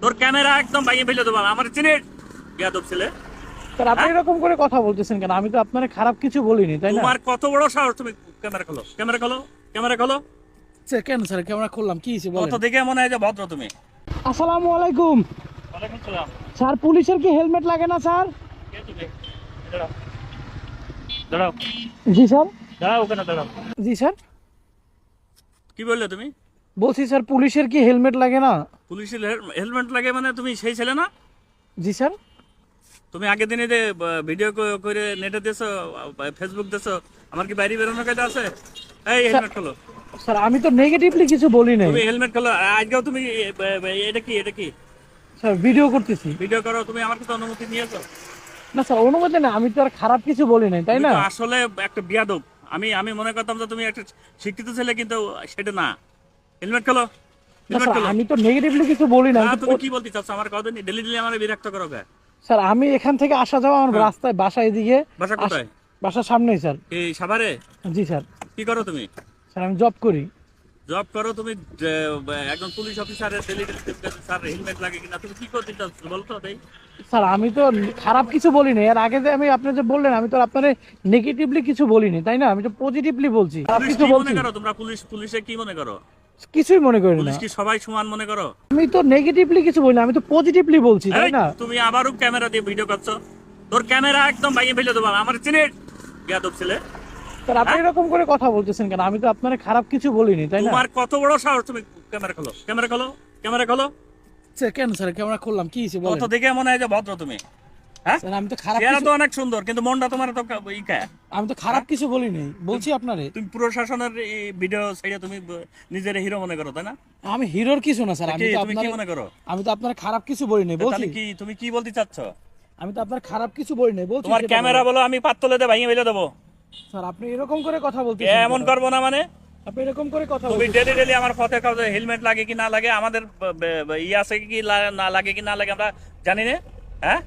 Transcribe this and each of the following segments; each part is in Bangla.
তোর ক্যামেরা একদম ভাঙিয়ে ফেলে দেবো আমার চিনিস বিয়াদব ছেলে। স্যার আপনি এরকম করে কথা বলতেছেন কেন? আমি তো আপনার খারাপ কিছু বলিনি, তাই না? তোমার কত বড় সাহস, তুমি ক্যামেরা খোলো, ক্যামেরা খোলো, ক্যামেরা খোলো। স্যার কেন স্যার ক্যামেরা খুললাম, কি হয়েছে বলেন? কত দেখে মনে হয় যে ভদ্র তুমি। আসসালামু আলাইকুম। ওয়ালাইকুম সালাম। স্যার পুলিশের কি হেলমেট লাগে না স্যার? কে তুমি? দাঁড়াও দাঁড়াও জি স্যার। দাঁড়াও, ওখানে দাঁড়াও। জি স্যার। কি বললে তুমি? বলছি স্যার পুলিশের কি হেলমেট লাগে না? পুলিশের হেলমেট লাগে মানে তুমি সেই ছেলে না? জি স্যার। তুমি আগের দিনে যে ভিডিও করে নেটে দিয়েছো, ফেসবুক দিয়েছো, আমার কি বাইরে বেরোনোর কাজে আছে? এই হেলমেট খোলো। স্যার আমি তো নেগেটিভলি কিছু বলি নাই। তুমি হেলমেট খোলো। আজকেও তুমি এটা কি, এটা কি স্যার ভিডিও করতেছি। ভিডিও করো? তুমি আমার কাছে অনুমতি নিয়েছো? না স্যার অনুমতি না, আমি তো আর খারাপ কিছু বলি নাই, তাই তুমি না? তো আসলে একটা বিয়াদব। আমি আমি মনে করতাম যে তুমি একটা শিক্ষিত ছেলে, কিন্তু সেটা না। হেলমেট খোলো, না হেলমেট স্যার খোলো। আমি তো নেগেটিভলি কিছু বলি না। তুমি কি বলতে চাচ্ছ? আমার কথা নিয়ে ডেলি ডেলি আমার বিরক্ত করো কে? স্যার আমি এখান থেকে আসা যাওয়া আমার হ্যাঁ। রাস্তায় বাসা এদিকে। বাসা কোথায়? বাসার সামনেই স্যার। এই সাভারে? জি স্যার। কি করো তুমি? স্যার আমি জব করি। জব করো তুমি? একজন পুলিশ অফিসারের ডেলি ডেলি স্যার হেলমেট লাগে কিনা, তুমি কি করতে চাচ্ছ বলতো তাই? স্যার আমি তো খারাপ কিছু বলিনি। এর আগে যে আমি আপনি যে বললেন, আমি তো আপনার নেগেটিভলি কিছু বলিনি, তাই না? আমি তো পজিটিভলি বলছি। খারাপ পুলিশ কিছু কি মনে বলছি? করো তোমরা? পুলিশে কি মনে করো? কিছুই মনে করি পুলিশ না। কি সবাই সমান মনে করো? আমি তো নেগেটিভলি কিছু বলি না, আমি তো পজিটিভলি বলছি, তাই এই, না? তুমি আবারও ক্যামেরা দিয়ে ভিডিও করছো। তোর ক্যামেরা একদম ভাঙিয়ে ফেলে দেবো আমার চিনিস বিয়াদব ছেলে। স্যার আপনি এরকম করে কথা বলতেছেন কেন? আমি তো আপনার খারাপ কিছু বলিনি, তাই না? তোমার কত বড় সাহস, তুমি ক্যামেরা খোলো, ক্যামেরা খোলো, ক্যামেরা খোলো। স্যার কেন স্যার ক্যামেরা খুললাম, কি হয়েছে বলেন? কত দেখে মনে হয় যে ভদ্র তুমি। হ্যাঁ, স্যার আমি তো খারাপ চেহারা কিছু, তো অনেক সুন্দর, কিন্তু মনটা তোমার তো ইকা। আমি তো খারাপ কিছু বলিনি, বলছি আপনারে। তুমি প্রশাসনের ভিডিও সাইডে তুমি নিজের হিরো মনে করো, তাই না? আমি হিরোর কিছু না স্যার। কি আমি তো তুমি কি আপনার, মনে করো? আমি তো আপনার খারাপ কিছু বলিনি, বলছি। তাহলে কি তুমি কি বলতে চাচ্ছ? আমি তো আপনার খারাপ কিছু বলিনি, বলছি। তোমার যেটা ক্যামেরা বলেন। বলো, আমি পাত্তলে দিয়ে ভাঙিয়ে ফেলে দেবো। স্যার আপনি এরকম করে কথা বলতেছেন এমন কেন? করবো না মানে? আপনি এরকম করে কথা তুমি বলতেছেন। ডেলি ডেলি আমার পথে কাউকে হেলমেট লাগে কি না লাগে, আমাদের ই আছে কি না লাগে কি না লাগে আমরা জানি না। হ্যাঁ,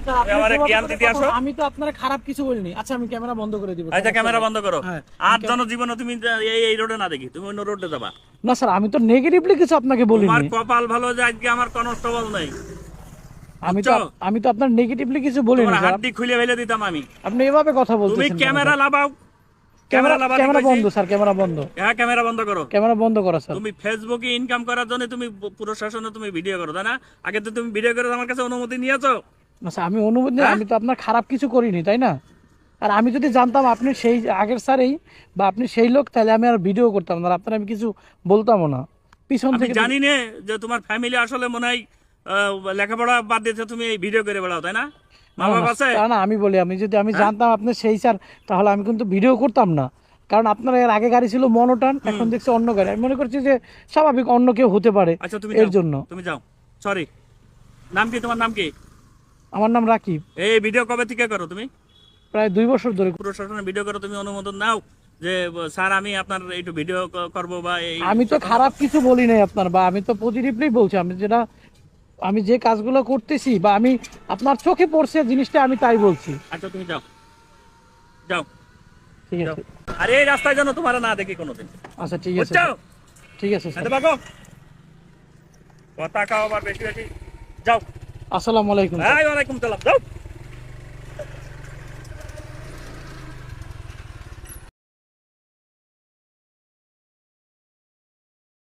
স্যার, আপনি আমারে যেভাবে জ্ঞান করে দিতে কথা আসো। বলেন, আমি তো আপনার খারাপ কিছু বলিনি। আচ্ছা আমি ক্যামেরা বন্ধ করে দিব। আচ্ছা ক্যামেরা বন্ধ করো। হ্যাঁ, আর জনজীবনে তুমি এই রোডে না দেখি, তুমি অন্য রোডে যাবা। না স্যার আমি তো নেগেটিভলি কিছু আপনাকে তোমার বলিনি। কপাল ভালো যে আজকে আমার কনস্টেবল নেই। আমি তো বুঝছো? আমি তো আপনার নেগেটিভলি কিছু বলিনি তোমার স্যার। হাড্ডি খুলে ফেলে দিতাম আমি। আপনি এভাবে কথা তুমি বলতেছেন কেন ক্যামেরা স্যার? লাগাও, ক্যামেরা ক্যামেরা লাগাও ক্যামেরা বন্ধ স্যার, ক্যামেরা বন্ধ। হ্যাঁ, ক্যামেরা বন্ধ করো। ক্যামেরা বন্ধ করা স্যার। তুমি ফেসবুকে ইনকাম করার জন্য তুমি প্রশাসনে তুমি ভিডিও করো, তাই না? আগে তো তুমি ভিডিও করে আমার কাছে অনুমতি নিয়েছো। না স্যার আমি অনুমতি নেই, হ্যাঁ? আমি তো আপনার খারাপ কিছু করিনি, তাই না? আর আমি যদি জানতাম আপনি সেই আগের স্যারেই বা আপনি সেই লোক, তাহলে আমি আর ভিডিও করতাম না, আর আপনার আমি কিছু বলতামও না পিছন আমি থেকে। জানি না যে তোমার ফ্যামিলি আসলে মনে হয় লেখাপড়া বাদ দিতে তুমি এই ভিডিও করে বেড়াও, তাই না? মা বাবা আছে? তা না, আমি বলি আমি যদি আমি হ্যাঁ? জানতাম আপনি সেই স্যার, তাহলে আমি কিন্তু ভিডিও করতাম না। কারণ আপনার এর আগে গাড়ি ছিল মনোটন, এখন দেখছি অন্য গাড়ি। আমি মনে করছি যে স্বাভাবিক অন্য কেউ হতে পারে, আচ্ছা তুমি এর যাও, জন্য। তুমি যাও। সরি, নাম কি তোমার? নাম কি? আমার নাম রাকিব। এই ভিডিও কবে থেকে করো তুমি? প্রায় 2 বছর ধরে। প্রশাসনের ভিডিও করো, তুমি অনুমোদন নাও যে স্যার আমি আপনার একটু ভিডিও করবো বা এই? আমি তো খারাপ কিছু বলি নাই আপনার, বা আমি তো পজিটিভলি বলছি। আমি যেটা, আমি যে কাজগুলো করতেছি বা আমি আপনার চোখে পড়ছে জিনিসটা, আমি তাই বলছি। আচ্ছা তুমি যাও, যাও, ঠিক যাও। আছে। আর এই রাস্তায় যেন তোমার না দেখি কোনোদিন, আচ্ছা ঠিক আছে বুঝছো? স্যার। ঠিক আছে স্যার। এতে পাকো কথা কাও আবার বেশি বেশি। যাও। আসসালামু আলাইকুম স্যার। ওয়ালাইকুম সালাম, যাও।